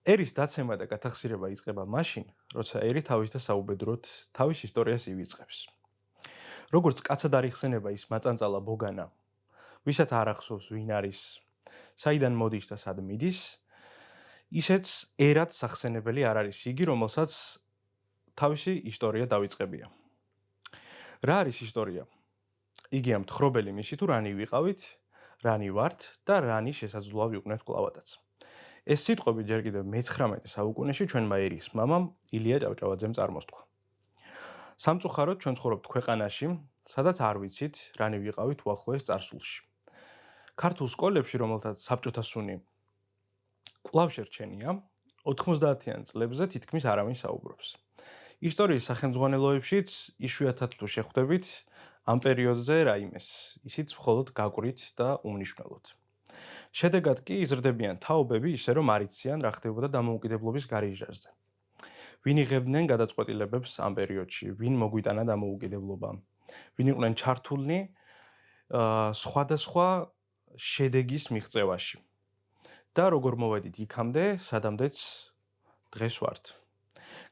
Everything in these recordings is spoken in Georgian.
ერის დაცემა და გათახსირება იწყება მაშინ, როცა ერი თავის და საუბედროდ თავის ისტორიას ივიწყებს. როგორც კაცად არ იხსენება ის მაწანწალა ბოგანა, ვისაც არ ახსოვს ვინ არის, საიდან მოდის და სად მიდის, ისეც ერად სახსენებელი არ არის იგი, რომელსაც თავისი ისტორია დავიწყებია. რა არის ისტორია? იგია მთხრობელი მისი თუ რანი ვიყავით, რანი ვართ და რანი შესაძლოა ვიყვნოთ კლავადაც. ეს სიტყვები ჯერ კიდევ მე-19 საუკუნეში ჩვენმა ერის მამამ ილია ჭავჭავაძემ წარმოსთქვა. სამწუხაროდ ჩვენ ცხოვრობთ ქვეყანაში, სადაც არ ვიცით, რანი ვიყავით უახლოეს წარსულში. ქართულ სკოლებში, რომელთაც საბჭოთა სუნი კვლავ შერჩენია, 90-იან წლებზე თითქმის არავინ საუბრობს. ისტორიის სახელმძღვანელოებშიც იშვიათად თუ შეხვდებით ამ პერიოდზე რაიმეს, ისიც მხოლოდ გაკვრით და უმნიშვნელოდ. შედეგად კი იზრდებიან თაობები ისე რომ არ იციან რა ხდებოდა დამოუკიდებლობის გარიჟაზე. ვინ იღებდნენ გადაწყვეტილებებს ამ პერიოდში, ვინ მოგვიტანა დამოუკიდებლობა, ვინ იყვნენ ჩართულნი სხვადასხვა შედეგის მიღწევაში. და როგორ მოვედით იქამდე, სადამდეც დღეს ვართ.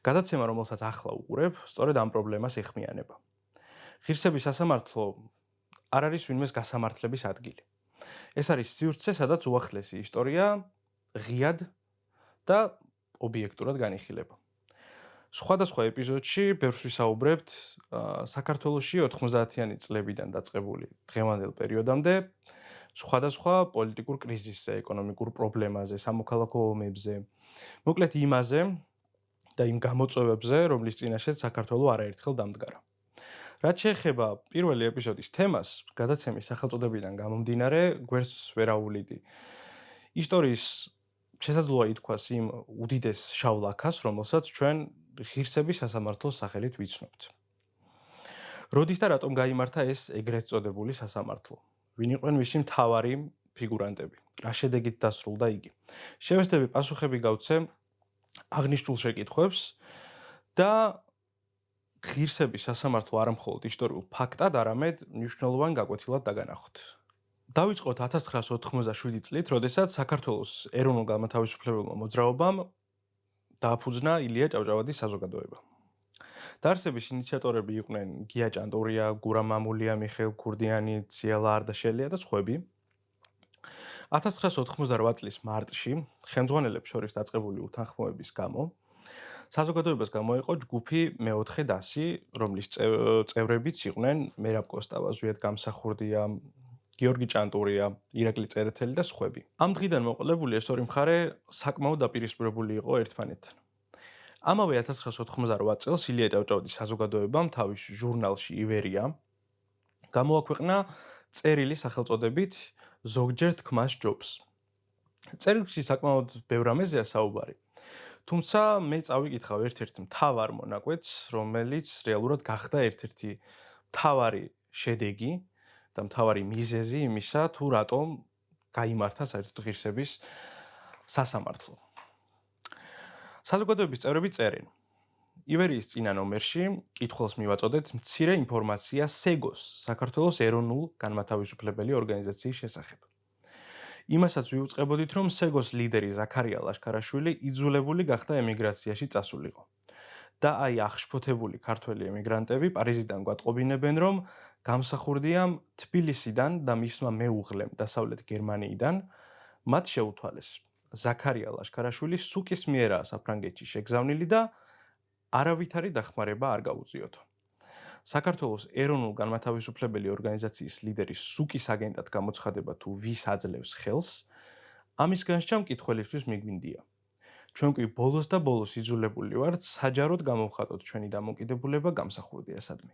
გადაცემა, რომელსაც ახლა უყურებ, სწორედ ამ პრობლემას ეხმიანება. ღირსების სასამართლო არ არის ვინმეს გასამართლების ადგილი. ეს არის სივრცე, სადაც უახლესი ისტორია ღიად და ობიექტურად განიხილება. სხვადასხვა ეპიზოდში ბევრს ვისაუბრებთ საქართველოში 90-იანი წლებიდან დაწყებული დღევანდელ პერიოდამდე სხვადასხვა პოლიტიკურ კრიზისზე, ეკონომიკურ პრობლემაზე, სამოქალაქო ომებზე, მოკლედ იმაზე და იმ გამოწვევებზე, რომლის წინაშეც საქართველო არაერთხელ დამდგარა. რაც შეეხება პირველი ეპიზოდის თემას, გადაცემის სახელწოდებიდან გამომდინარე, გვერდს ვერ აუვლიდი. ისტორიის შესაძლოა ითქვას იმ უდიდეს შავ ლაქას, რომელსაც ჩვენ ღირსების სასამართლოს სახელით ვიცნობთ. როდის და რატომ გაიმართა ეს ეგრეთ წოდებული სასამართლო? ვინ იყვნენ მისი მთავარი ფიგურანტები? რა შედეგით დასრულდა იგი? შევეცდები პასუხები გავცე აღნიშნულ შეკითხვებს და ღირსების სასამართლო არა მხოლოდ ისტორიულ ფაქტად, არამედ მნიშვნელოვან გაკვეთილად დაგანახოთ. დავიწყოთ 1987 წლით, როდესაც საქართველოს ეროვნულ-განმათავისუფლებელმა მოძრაობამ დააფუძნა ილია ჭავჭავაძის საზოგადოება. დაარსების ინიციატორები იყვნენ გია ჭანტურია, გურამ მამულია, მიხეილ ქურდიანი, ციალა არდაშელია და სხვები. 1988 წლის მარტში ხელმძღვანელებს შორის დაწყებული უთანხმოების გამო საზოგადოებას გამოიყო ჯგუფი მეოთხე დასი, რომლის წევრებიც იყვნენ მერაბ კოსტავა, ზვიად გამსახურდია, გიორგი ჭანტურია, ირაკლი წერეთელი და სხვები. ამ დღიდან მოყოლებული ეს ორი მხარე საკმაოდ დაპირისპირებული იყო ერთმანეთთან. ამავე 1988 წელს ილია ჭავჭავაძის საზოგადოებამ თავის ჟურნალში ივერია გამოაქვეყნა წერილი სახელწოდებით ზოგჯერ თქმას ჯობს. წერილში საკმაოდ ბევრ რამეზეა საუბარი. თუმცა მე წავიკითხავ ერთ-ერთ მთავარ მონაკვეთს, რომელიც რეალურად გახდა ერთ-ერთი მთავარი შედეგი და მთავარი მიზეზი იმისა, თუ რატომ გაიმართა საერთოდ ღირსების სასამართლო. საზოგადოების წევრები წერენ. ივერიის წინა ნომერში კითხვას მივაწოდეთ მცირე ინფორმაცია სეგოს, საქართველოს ეროვნულ-განმათავისუფლებელი ორგანიზაციის შესახებ. იმასაც ვიუწყებოდით, რომ სეგოს ლიდერი ზაქარია ლაშქარაშვილი იძულებული გახდა ემიგრაციაში წასულიყო. და აი აღშფოთებული ქართველი ემიგრანტები პარიზიდან გვატყობინებენ, რომ გამსახურდიამ თბილისიდან და მისმა მეუღლემ დასავლეთ გერმანიიდან მათ შეუთვალეს. ზაქარია ლაშქარაშვილი სუკის მიერაა საფრანგეთში შეგზავნილი და არავითარი დახმარება არ გაუწიოთო. საქართველოს ეროვნულ-განმათავისუფლებელი ორგანიზაციის ლიდერის სუკის აგენტად გამოცხადება თუ ვის აძლევს ხელს, ამისგან შემკითხველისთვის მიგვინდია. ჩვენ კი ბოლოს და ბოლოს იძულებული ვართ საჯაროდ გამოვხატოთ ჩვენი დამოკიდებულება გამსახურდიასადმი.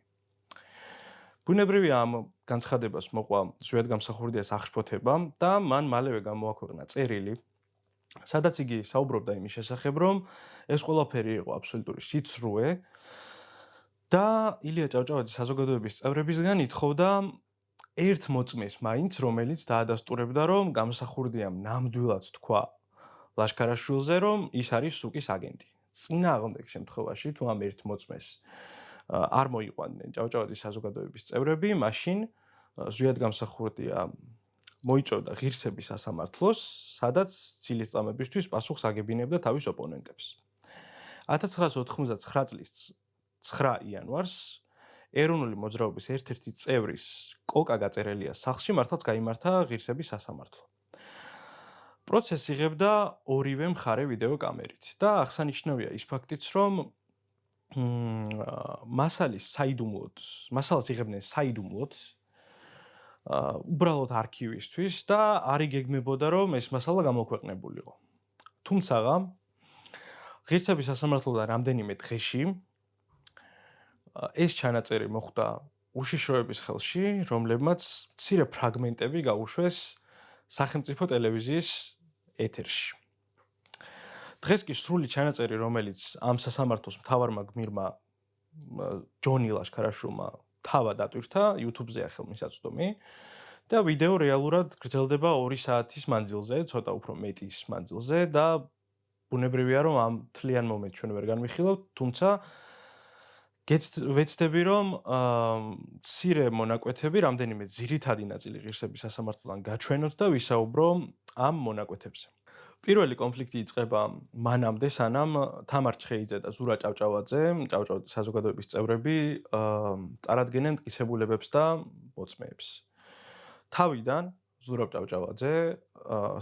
ბუნებრივია ამ განცხადებას მოყვა ზვიად გამსახურდიას აღშფოთება და მან მალევე გამოაქვეყნა წერილი, სადაც იგი საუბრობდა იმის შესახებ, რომ ეს ყველაფერი იყო აბსოლუტური სიცრუე და ილია ჭავჭავაძის საზოგადოების წევრებისგან ითხოვდა ერთ მოწმეს მაინც, რომელიც დაადასტურებდა, რომ გამსახურდიამ ნამდვილად თქვა ლაშქარაშვილზე, რომ ის არის სუკის აგენტი. წინააღმდეგ შემთხვევაში, თუ ამ ერთ მოწმეს არ მოიყვანდნენ ჭავჭავაძის საზოგადოების წევრები, მაშინ ზვიად გამსახურდია მოიწვევდა ღირსების სასამართლოს, სადაც ცილის წამებისთვის პასუხს აგებინებდა თავის ოპონენტებს. 1999 წლის 9 იანვარს ეროვნული მოძრაობის ერთ-ერთი წევრის კოკა გაწერელია სახლში მართლაც გაიმართა ღირსების სასამართლო. პროცესს იღებდა ორივე მხარე ვიდეო კამერით და აღსანიშნავია ის ფაქტიც, რომ მასალას იღებდნენ საიდუმლოდ, უბრალოდ არქივისთვის და არ იგეგმებოდა, რომ ეს მასალა გამოქვეყნებულიყო. თუმცა ღირსების სასამართლოდან რამდენიმე დღეში ეს ჩანაწერი მოხვდა უშიშროების ხელში, რომლებმაც მცირე ფრაგმენტები გაუშვეს სახელმწიფო ტელევიზიის ეთერში. დღეს კი სრული ჩანაწერი, რომელიც ამ სასამართლოს მთავარმა გმირმა ჯონი ლაშქარაშვილმა თავად ატვირთა, YouTube-ზეა ხელმისაწვდომი და ვიდეო რეალურად გრძელდება 2 საათის მანძილზე, ცოტა უფრო მეტის მანძილზე და ბუნებრივია, რომ ამ თლიან მომენტს ჩვენ ვერ განვიხილავთ, თუმცა ვეცდები, რომ მცირე მონაკვეთები, რამდენიმე ძირითადი ნაწილი ღირსების სასამართლოდან გაჩვენოთ და ვისაუბრო ამ მონაკვეთებზე. პირველი კონფლიქტი იწყება მანამდე, სანამ თამარ ჩხეიძე და ზურა ჭავჭავაძე, ჭავჭავაძის საზოგადოების წევრები, წარადგენენ მტკიცებულებებს და მოწმეებს. თავიდან ზურა ჭავჭავაძე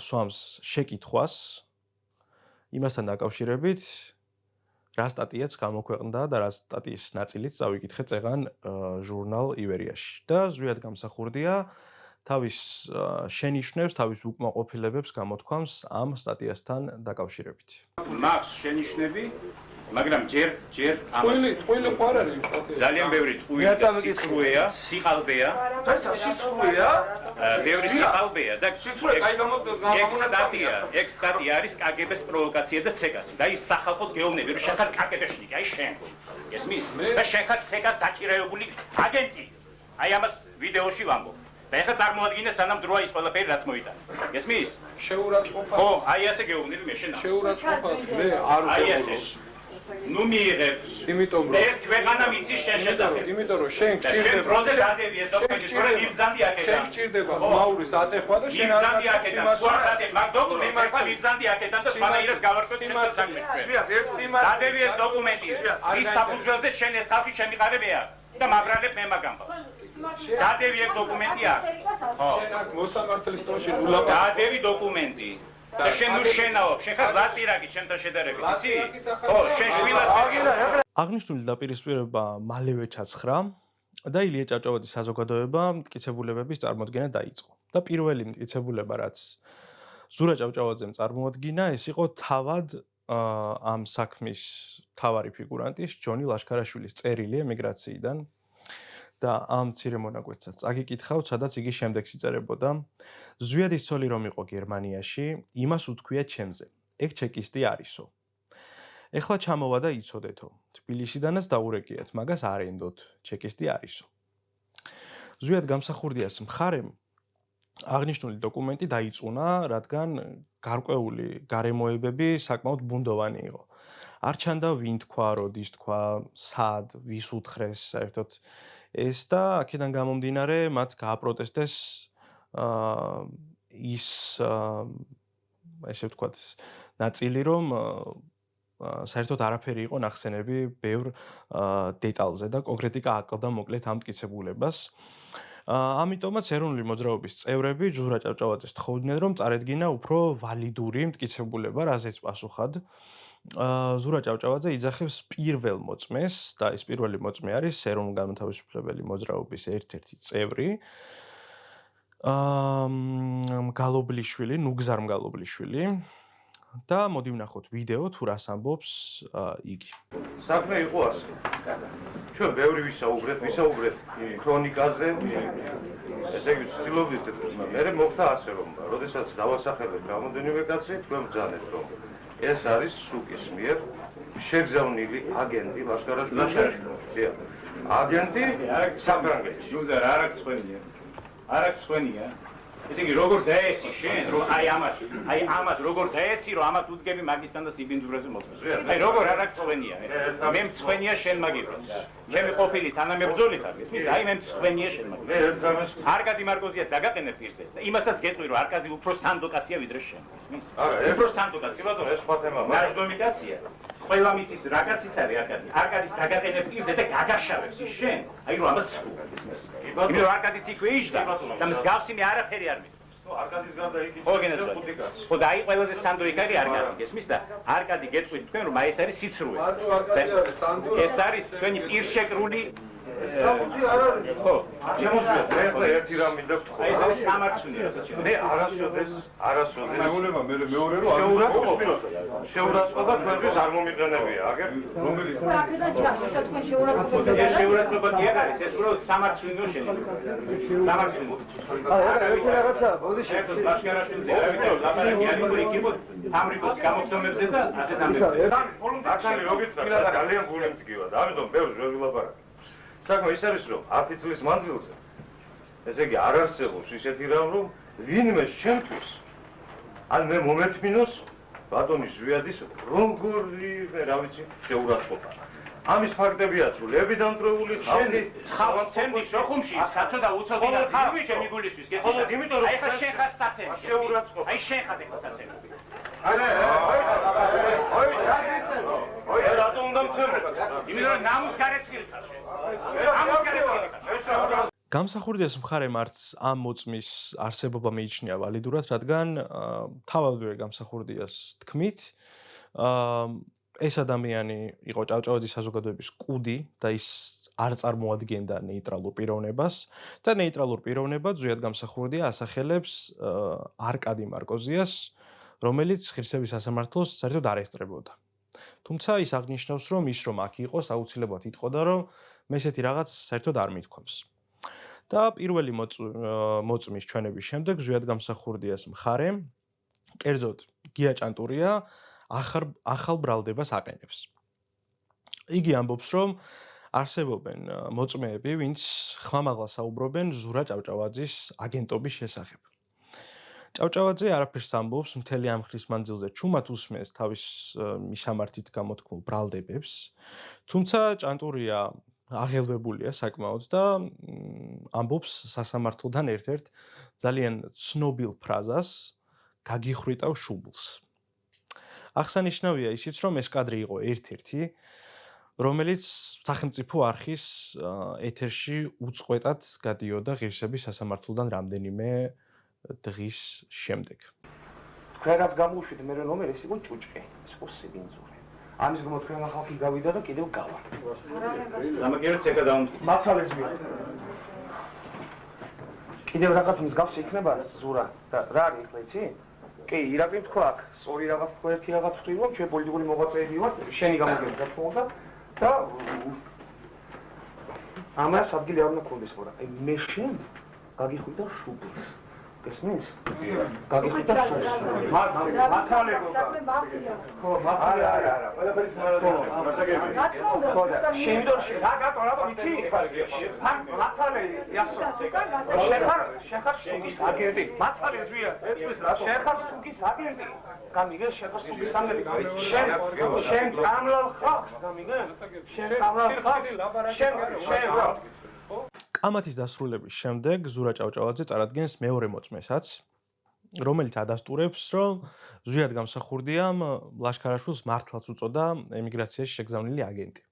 სვამს შეკითხვას იმასთან დაკავშირებით, რა სტატიაც გამოქვეყნდა და რა სტატიის ნაწილიც წავიკითხე წეღან ჟურნალ ივერიაში და ზვიად გამსახურდია თავის შენიშვნებს, თავის უკმაყოფილებებს გამოთქვამს ამ სტატიასთან დაკავშირებით. მაქვს შენიშვნები, მაგრამ ჯერ ამას ტყუილი ხარ არის ძალიან ბევრი ტყუილია, სიყალბეა, ბევრი სიყალბეა და ეგ სტატია არის კგბ-ს პროვოკაცია და ცეკასი და ის სახალხოდ გეუბნები, რომ შენ ხარ კგბ-შნიკი, აი შენ. ესმის? და შენ ხარ ცეკას დაჭირებული აგენტი. აი ამას ვიდეოში ვამბობ. და ეხლა წარმოადგინე სანამ დროა ის ყველაფერი რაც მოიტანა. ესმის? შეურაცხყოფა. ხო, აი ასე გეუბნები მე შენ. შეურაცხყოფას მე არ ვგებულობ. ნუ მიიღებ. იმიტომ რომ ეს ქვეყანა მიცის შენ შესახებ. იმიტომ რომ შენ გჭირდება პროცესი ადევი ეს დოკუმენტი, რომ მიბზანდი აქედან. შენ გჭირდება მაურის ატეხვა და შენ არ მიბზანდი აქედან. სვახატე მაგ დოკუმენტს ახლა მიბზანდი აქედან და სხვანაირად გავარკვევ შენ საქმეს. ადევი ეს დოკუმენტი. ის საფუძველზე შენ ეს ხალხი შემიყარებია და მაბრალებ მე მაგ ამბავს. გადევი ეს დოკუმენტი აქ. ხო. შენ აქ მოსამართლის ტონში ულაპარაკ. გადევი დოკუმენტი. და შენ ნუ შენაობ, შენ ხარ ლატირაკი ჩემთან შედარებით, იცი? ხო, შენ შვილად. აღნიშნული დაპირისპირება მალევე ჩაცხრა და ილია ჭავჭავაძის საზოგადოება მტკიცებულებების წარმოდგენა დაიწყო. და პირველი მტკიცებულება, რაც ზურა ჭავჭავაძემ წარმოადგინა, ეს იყო თავად ამ საქმის მთავარი ფიგურანტის ჯონი ლაშქარაშვილის წერილი ემიგრაციიდან. და ამ მცირე მონაკვეთსაც წაგიკითხავთ, სადაც იგი შემდეგს იწერებოდა: ზვიადის ცოლი რომ იყო გერმანიაში, იმას უთქვია ჩემზე. ეგ ჩეკისტი არისო. ეხლა ჩამოვა და იცოდეთო. თბილისიდანაც დაურეკიათ, მაგას არ ენდოთ, ჩეკისტი არისო. ზვიად გამსახურდიას მხარემ აღნიშნული დოკუმენტი დაიწუნა, რადგან გარკვეული გარემოებები საკმაოდ ბუნდოვანი იყო. არ ჩანდა ვინ თქვა, როდის თქვა, სად, ვის უთხრეს საერთოდ ეს და აქედან გამომდინარე მათ გააპროტესტეს ის ესე ვთქვათ ნაწილი, რომ საერთოდ არაფერი იყო ნახსენები ბევრ დეტალზე და კონკრეტიკა აკლდა მოკლედ ამ მტკიცებულებას. ამიტომაც ეროვნული მოძრაობის წევრები ზურა ჭავჭავაძეს თხოვდნენ, რომ წარედგინა უფრო ვალიდური მტკიცებულება, რაზეც პასუხად ზურა ჭავჭავაძე იძახებს პირველ მოწმეს და ეს პირველი მოწმე არის ეროვნულ-განმათავისუფლებელი მოძრაობის ერთ-ერთი წევრი მგალობლიშვილი, ნუგზარ მგალობლიშვილი და მოდი ვნახოთ ვიდეო თუ რას ამბობს იგი. საქმე იყო ასე. ჩვენ ბევრი ვისაუბრეთ ქრონიკაზე. ესე იგი ვცდილობდით, მე მოხდა ასე რომ, როდესაც დავასახელებ რამოდენიმე კაცი, თქვენ ბრძანეთ რომ ეს არის სუკის მიერ შეგზავნილი აგენტი ლაშქარაშვილის. აგენტი საფრანგეთში. ნუ ზარ არ აქვს ხვენია. არ აქვს ხვენია. ესე იგი როგორ დაეცი შენ რომ აი ამათ როგორ დაეცი რომ ამათ უდგები მაგისთან და სიბინძურაზე მოწმეს აი როგორ არ აქცხვენია მე მცხვენია შენ მაგიბროს ჩემი ყოფილი თანამებრძოლი ხარ ისმის აი მე მცხვენია შენ მაგიბროს არკადი მარკოზია დაგაყენებ პირზე და იმასაც გეტყვი რომ არკადი უფრო სანდოკაცია ვიდრე შენ ისმის უფრო სანდოკაცია ბატონო ეს სხვა თემაა ნაშდომიკაცია ყველა მიწის რა კაციც არის არკადის დაგაყენებ პირზე და გაგაშავებს ის შენ აი რომ ამას იმიტომ რომ არკადიც იქვე იჯდა და მსგავსი მე არაფერი არ მითხრობს. არკადის გარდა იქ ხო და აი ყველაზე სანდო იქ არის არკადი გესმის და არკადი გეტყვით თქვენ რომ აი ეს არის სიცრუე. ეს არის თქვენი პირშეკრული ხო შემოძიეთ მე ახლა ერთი რამ მინდა ვთქვა აი ეს სამართლია მე არასოდეს მეულება მე მეორე რომ შეურაცხყოფა თქვენთვის არ მომიყენებია აგერ რომელიც შეურაცხყოფა კი არ არის ეს უბრალოდ სამართლინო შეიძლება სამართლინო ერთი რაღაცა ბოდიში ეს ბაშკარაშვილზე არავითარ ლაპარაკი არ იყო იქ იყო ამრიკოს გამოცემებზე და ასეთ ამბებზე აქალი როგიცხა ძალიან გული მდგივა და ამიტომ ბევრს ვერ ვილაპარაკ საქმე ის არის რომ 10 წლის მანძილზე ესე იგი არ არსებობს ისეთი რამ რომ ვინმე შემთხვევს ან მე მომეთმინოს ბატონის ზვიადის როგორი რა ვიცი შეურაცხყოფა ამის ფაქტებია სულები დამტრეული შენი ხალხ ცენტრის შოხუმში საწოდა უცოდი და ხალხი ჩემი გულისთვის ხოლო იმიტომ რომ აი ხა შენ ხარ საწენი შეურაცხყოფა აი შენ ხარ ეხლა საწენი აი რატომ უნდა მცემო იმიტომ რომ ნამუს გარეცხილი ხარ გამსახურდიას მხარემ არც ამ მოწმის არსებობა მიიჩნია ვალიდურად, რადგან თავადვე გამსახურდიას თქმით, ეს ადამიანი იყო ჭავჭავაძის საზოგადოების კუდი და ის არ წარმოადგენდა ნეიტრალურ პიროვნებას და ნეიტრალურ პიროვნებად ზვიად გამსახურდია ასახელებს არკადი მარკოზიას, რომელიც ღირსების სასამართლოს საერთოდ არ ესწრებოდა. თუმცა ის აღნიშნავს, რომ ის რომ აქ იყოს, აუცილებლად იტყოდა, რომ მე ესეთი რაღაც საერთოდ არ მithქვამს. და პირველი მოწმის ჩვენების შემდეგ ზვიად გამსახურდიას მხარემ, კერძოდ გია ჭანტურია ახალ ბრალდებას აყენებს. იგი ამბობს, რომ არსებობენ მოწმეები, ვინც ხმამაღლა საუბრობენ ზურა ჭავჭავაძის აგენტობის შესახებ. ჭავჭავაძე არაფერს ამბობს მთელი ამ ხნის მანძილზე ჩუმად უსმენს თავის მისამართით გამოთქმულ ბრალდებებს, თუმცა ჭანტურია აღელვებულია საკმაოდ და ამბობს სასამართლოდან ერთ-ერთ ძალიან ცნობილ ფრაზას გაგიხრიტავ შუბლს. აღსანიშნავია ისიც, რომ ეს კადრი იყო ერთ-ერთი, რომელიც სახელმწიფო არხის ეთერში უწყვეტად გადიოდა ღირსების სასამართლოდან რამდენიმე დღის შემდეგ. თქვენ რაც გამოუშვით მე რომ ეს იყო ჭუჭყი, ეს იყო სიბინძური. ამის გამო თქვენ ხალხი გავიდა და კიდევ გავა. სამაგიეროდ ეკა დაუნდ მართალიც მე. კიდევ რაღაც მსგავსი იქნება ზურა და რა არის ხო იცი? კი, ირაკლი თქვა აქ, სწორი რაღაც თქვა ერთი რაღაც ხრი რომ ჩვენ პოლიტიკური მოღვაწეები ვართ, შენი გამოგები გათხოვდა და ამას ადგილი არ უნდა გქონდეს ხო რა. აი მე შენ გაგიხვიდა შუბლს. გესმის? გაგიხვიდა შუბლს. მართალებო. ხო, არა. ყველაფერი სმარადია. ხო და შენ რა გაკონა ვიცი? მართალე იასო. შეხარ სუგის აგენტი. მართალე ზვია. შეხარ სუგის აგენტი. გამიგე შეხარ სუგის აგენტი. შენ გამლალ ხალხს გამიგე? შენ გამლალ ხალხს. შენ კამათის დასრულების შემდეგ ზურა ჭავჭავაძე წარადგენს მეორე მოწმესაც, რომელიც ადასტურებს, რომ ზვიად გამსახურდიამ ლაშქარაშვილს მართლაც უწოდა ემიგრაციაში შეგზავნილი აგენტი.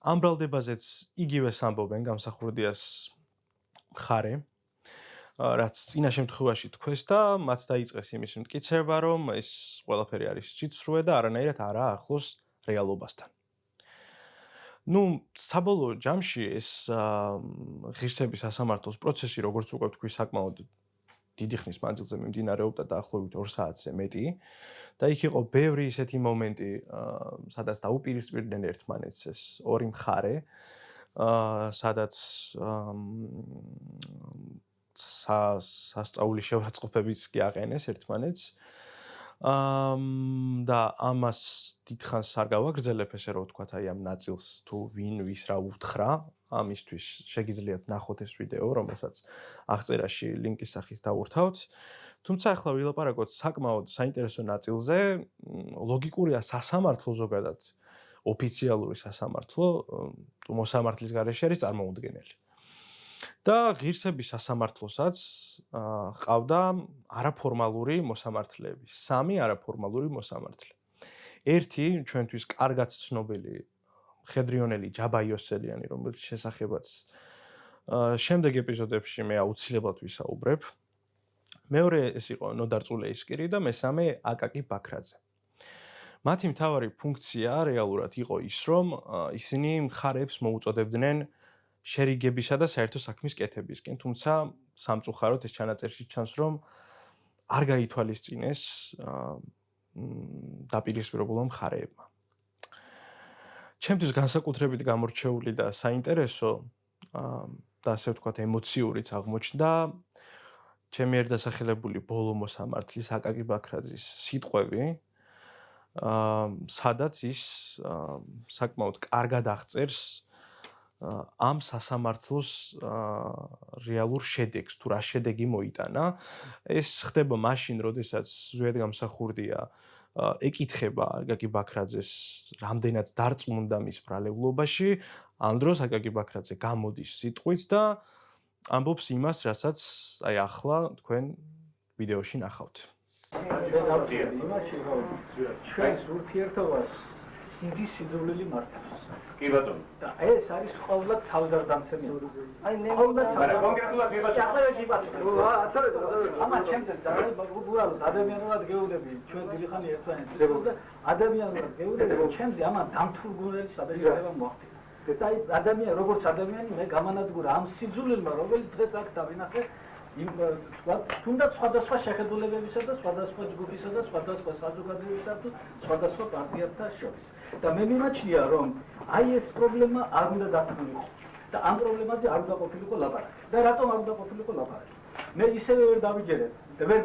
ამ ბრალდებაზეც იგივეს ამბობენ გამსახურდიას მხარე, რაც წინა შემთხვევაში თქვეს და მათ დაიწყეს იმის მტკიცება, რომ ეს ყველაფერი არის სიცრუე და არანაირად არა ახლოს რეალობასთან. საბოლოო ჯამში ეს ღირსების სასამართლოს პროცესი, როგორც უკვე თქვი, საკმაოდ დიდი ხნის მანძილზე მიმდინარეობდა დაახლოებით 2 საათზე მეტი და იქ იყო ბევრი ისეთი მომენტი, სადაც დაუპირისპირდნენ ერთმანეთს ეს ორი მხარე, სადაც სასწაული შეურაცხყოფებიც კი აყენეს ერთმანეთს. და ამას დიდხანს არ გავაგრძელებ, ესე რომ ვთქვათ, აი ამ ნაწილს თუ ვინ ვის რა უთხრა ამისთვის შეგიძლიათ ნახოთ ეს ვიდეო, რომელსაც აღწერაში ლინკის სახით დავურთავთ. თუმცა ახლა ვილაპარაკოთ საკმაოდ საინტერესო ნაწილზე, ლოგიკურია სასამართლო ზოგადად, ოფიციალური სასამართლო, მოსამართლის გარეშე არის წარმოუდგენელი. და ღირსების სასამართლოსაც ყავდა არაფორმალური მოსამართლეები, 3 არაფორმალური მოსამართლე. ერთი ჩვენთვის კარგად ცნობილი მხედრიონელი ჯაბა იოსელიანი, რომელიც შესახებაც შემდეგ ეპიზოდებში მე აუცილებლად ვისაუბრებ. მეორე ეს იყო ნოდარ წულეისკირი და მესამე აკაკი ბაქრაძე. მათი მთავარი ფუნქცია რეალურად იყო ის, რომ ისინი მხარეებს მოუწოდებდნენ შერიგებისა და საერთო საქმის კეთებისკენ, თუმცა სამწუხაროდ ეს ჩანაწერში ჩანს, რომ არ გაითვალისწინეს დაპირისპირებულმა მხარეებმა. ჩემთვის განსაკუთრებით გამორჩეული და საინტერესო და ასე ვთქვათ ემოციურიც აღმოჩნდა ჩემი ერთდასახელებული ბოლო მოსამართლის აკაკი ბაქრაძის სიტყვები, სადაც ის საკმაოდ კარგად აღწერს ამ სასამართლოს რეალურ შედეგს, თუ რა შედეგი მოიტანა. ეს ხდება მაშინ, როდესაც ზვიად გამსახურდია ეკითხება აკაკი ბაქრაძეს რამდენად დარწმუნდა მის ბრალევლობაში, ამ დროს აკაკი ბაქრაძე გამოდის სიტყვით და ამბობს იმას, რასაც აი ახლა თქვენ ვიდეოში ნახავთ. იმაში რომ ჩვენს ურთიერთობას სიძი სიძულელი მართავს. კი ბატონო. და ეს არის ყოველდღე თავზარდამცემელი. აი ყოველდღე მაგრამ კონკრეტულად ვიღაცა ახლა ამა ჩემთვის უბრალოდ ადამიანურად გეუბნები ჩვენ დირიხანი ერთმანეთს და ადამიანურად გეუბნები რომ ჩემზე ამა დამთურგუნელი საბეჭდება მოახდინა. და აი ადამიანი როგორც ადამიანი მე გამანადგურა ამ სიძულელმა რომელიც დღეს აქ დავინახე იმ თუნდაც სხვადასხვა შეხედულებებისა და სხვადასხვა ჯგუფისა და სხვადასხვა საზოგადოებისა და სხვადასხვა პარტიებთან შორის. და მე მიმაჩნია რომ აი ეს პრობლემა არ უნდა დათმულიყო და ამ პრობლემაზე არ უნდა ყოფილიყო ლაპარაკი. და რატომ არ უნდა ყოფილიყო ლაპარაკი? მე ისევე ვერ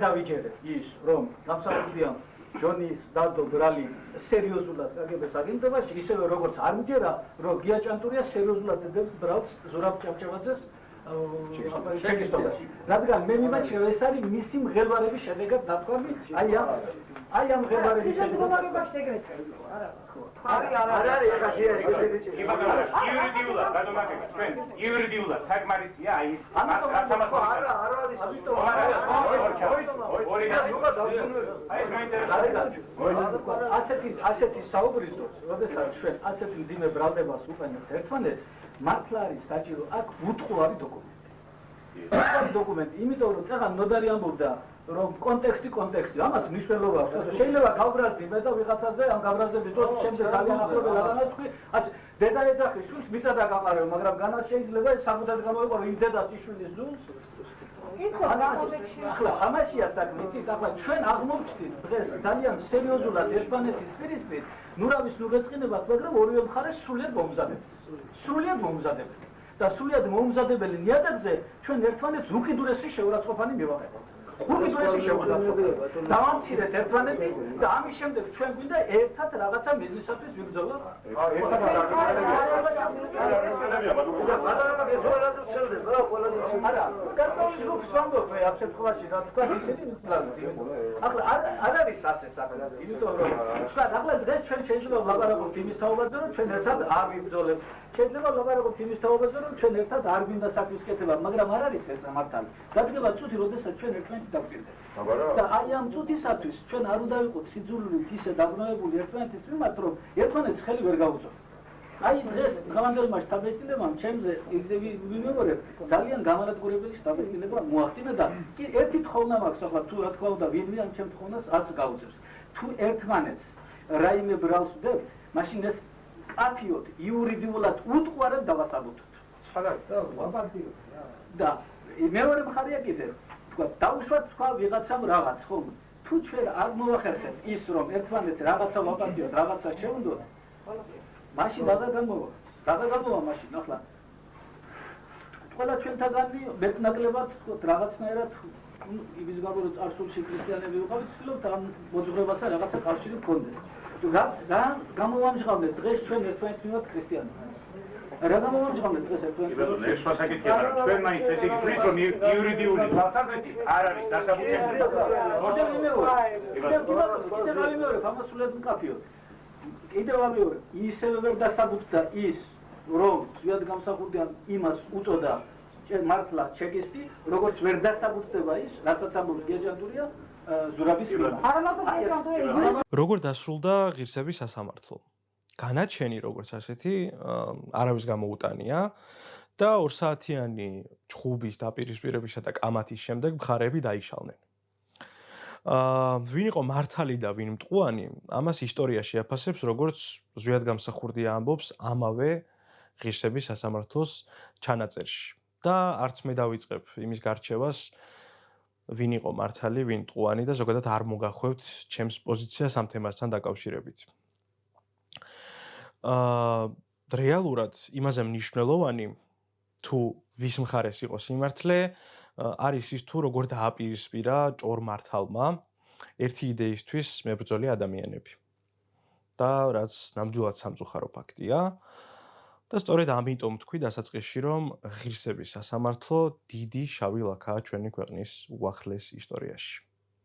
დავიჯერებ ის რომ გამსახურდია ჯონის დადო ბრალი სერიოზულად კგბ-ს აგენტობაში, ისევე როგორც არ მჯერა რომ გია ჭანტურია სერიოზულად დებს ბრალს ზურაბ ჭავჭავაძეს რადგან მე მიმაჩნია ეს არის მისი მღელვარების შედეგად ნათქვამი აი ამ მღელვარების შედეგად იურიდიულად გადამაგება ჩვენ იურიდიულად საკმარისია აი ეს ასეთი საუბრის დროს, როდესაც ჩვენ ასეთი მძიმე ბრალდებას უყენებთ ერთმანეთს, მართლა არის საჭირო აქ უთხოვარი დოკუმენტი. დოკუმენტი, იმიტომ რომ წაღან ნოდარი ამბობდა რომ კონტექსტი, ამას მნიშვნელობა აქვს. შეიძლება გავბრაზდი მე და ვიღაცაზე ამ გაბრაზების დროს შემდეგ ძალიან ახლობელ არანაცხი, ასე დედა ეძახის შვილს მიწა დაგაყარეო, მაგრამ განაც შეიძლება ეს სამუდად გამოიყო იმ დედას იშვილის ზულს. ახლა ამაშია საქმე, ახლა ჩვენ აღმოვჩნდით დღეს ძალიან სერიოზულად ერთმანეთის პირისპირ ნურავის ნურეწყინებას, მაგრამ ორივე მხარე სრულიად მომზადებელია. და სრულიად მომზადებელი ნიადაგზე ჩვენ ერთმანეთს უკიდურესი შეურაცხყოფანი მივაღებთ. უკიდურესი შეურაცხყოფანი. დავამცირეთ ერთმანეთი და ამის შემდეგ ჩვენ გვინდა ერთად რაღაცა მიზნისათვის ვიბრძოლოთ. არა, გარკვეულ ჯგუფს ვამბობ მე ამ შემთხვევაში, რა თქვა ისინი ახლა არ არის ასე საქმე. იმიტომ რომ ახლა დღეს ჩვენ შეიძლება ვლაპარაკობთ იმის თაობაზე, რომ ჩვენ ერთად არ ვიბრძოლებთ. შეიძლება ვლაპარაკობთ იმის თაობაზე, რომ ჩვენ ერთად არ გვინდა საქმის კეთება, მაგრამ არ არის ეს მართალი. დადგება წუთი, როდესაც ჩვენ ერთმანეთს დავგვირდებით. და აი ამ წუთისათვის ჩვენ არ უნდა ვიყოთ სიძულვილით ისე დაბნოებული ერთმანეთის მიმართ, რომ ერთმანეთს ხელი ვერ გავუწოთ. აი დღეს დღევანდელმა შტაბ-ეჭვებამ ჩემზე ვიმეორებ ძალიან გამანადგურებელი შტაბ-ეჭვება მოახდინა და ერთი თხოვნა მაქვს ახლა თუ რა თქვა და ვინმე ამ ჩემ თხოვნას არც გაუწევს. თუ ერთმანეთს რაიმე ბრალს ვდებთ, მაშინ ეს აფიოთ იურიდიულად უტყუარად დავასაბუთოთ. და მეორე მხარეა კიდევ დაუშვათ თქვა ვიღაცამ რაღაც, ხო? თუ ჩვენ არ მოვახერხებთ ის რომ ერთმანეთს რაღაცა ვაპატიოთ, რაღაცა შევუნდოთ, მაშინ რა გამოვა მაშინ ახლა ყველა ჩვენთაგანი მეტნაკლებად ვთქვათ რაღაცნაირად იმის გამო რომ წარსულში ქრისტიანები ვიყავით, ვცდილობთ ამ მოძღვრებასა რაღაცა კავშირი გქონდეს. თუ გამოვამჟღავნეთ დღეს ჩვენ ერთმანეთს მიმართ ქრისტიანებს. რა გამომამჟღავნეთ დღეს ბატონო, ეს სასაკითხია, მაგრამ ჩვენ მაინც ესე იგი ვთქვით, რომ იურიდიული თვალსაზრისით არ არის დასაბუთებული. კიდევ ამეორე, ისევ ვერ დასაბუთდა ის, რომ ზვიად გამსახურდიან იმას უწოდა მართლა ჩეკისტი, როგორც ვერ დასაბუთდება ის, რასაც ამბობს გიაჯანდურია ზურაბის მიერ. როგორ დასრულდა ღირსების სასამართლო? განაჩენი როგორც ასეთი არავის გამოუტანია და 2 საათიანი ჩხუბის დაპირისპირებისა და კამათის შემდეგ მხარეები დაიშალნენ. ვინ იყო მართალი და ვინ მტყუანი, ამას ისტორია შეაფასებს, როგორც ზვიად გამსახურდია ამბობს ამავე ღირსების სასამართლოს ჩანაწერში. და არც მე დავიწყებ იმის გარჩევას, ვინ იყო მართალი, ვინ მტყუანი და ზოგადად არ მოგახვევთ ჩემს პოზიციას ამ თემასთან დაკავშირებით. რეალურად იმაზე მნიშვნელოვანი თუ ვის მხარეს იყო სიმართლე არის ის თუ როგორ დააპირისპირა ჭორ მართალმა ერთი იდეისთვის მებრძოლი ადამიანები. და რაც ნამდვილად სამწუხარო ფაქტია და სწორედ ამიტომ თქვი დასაწყისში რომ ღირსების სასამართლო დიდი შავი ლაქაა ჩვენი ქვეყნის უახლეს ისტორიაში.